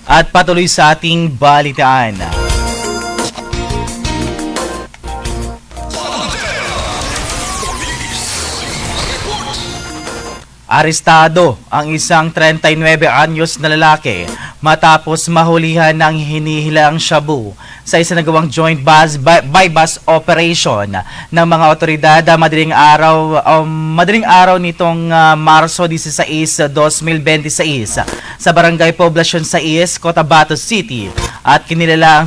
At patuloy sa ating balitaan. Arestado ang isang 39 anyos na lalaki matapos mahulihan ng hinihilang shabu sa isinagawang joint buy-bus operation ng mga otoridad madaling araw nitong Marso 16, 2026 sa Barangay Poblacion 6, Cotabato City at kinilala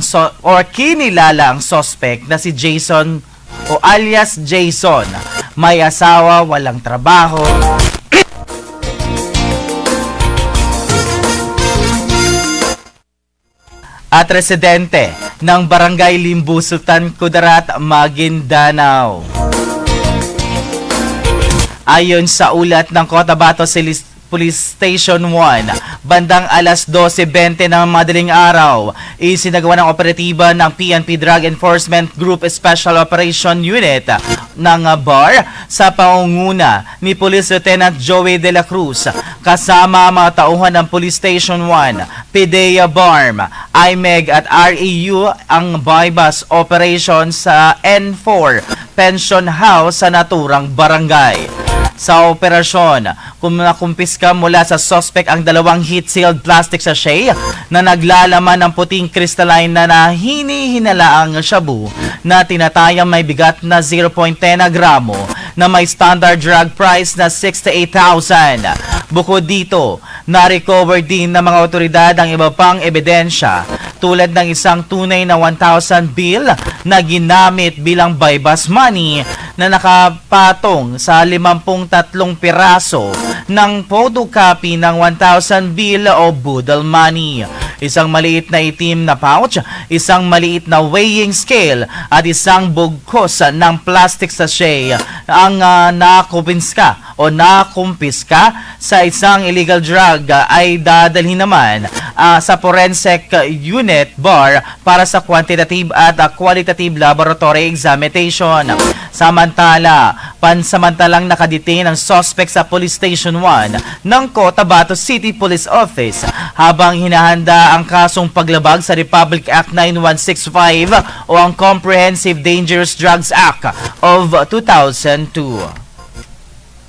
ang suspect na si Jason o alias Jason, may asawa, walang trabaho, at residente ng Barangay Limbu, Sultan Kudarat, Maguindanao. Ayon sa ulat ng Cotabato Police Station 1, bandang alas 12:20 ng madaling araw, isinagawa ng operatiba ng PNP Drug Enforcement Group Special Operation Unit ng BAR sa pangunguna ni Police Lieutenant Joey De La Cruz kasama mga tauhan ng Police Station 1, PDEA BARM, IMEG at REU ang buy-bus operation sa N4 Pension House sa naturang barangay. Sa operasyon, nakumpiska mula sa suspect ang dalawang heat-sealed plastic sachet na naglalaman ng puting crystalline na hinihinalaang shabu na tinatayang may bigat na 0.10 gramo na may standard drug price na 68,000. Bukod dito, na-recover din ng mga otoridad ang iba pang ebidensya tulad ng isang tunay na 1,000 bill na ginamit bilang buy-bus money na nakapatong sa 53 piraso ng photocopy ng 1,000 bill o boodle money. Isang maliit na itim na pouch, isang maliit na weighing scale at isang bugkos ng plastic sachet ang nakumpiska sa isang illegal drug ay dadalhin naman sa forensic unit BAR para sa quantitative at qualitative laboratory examination. Pansamantalang nakadetain ang suspect sa Police Station 1 ng Cotabato City Police Office habang hinahanda ang kasong paglabag sa Republic Act 9165 o ang Comprehensive Dangerous Drugs Act of 2002.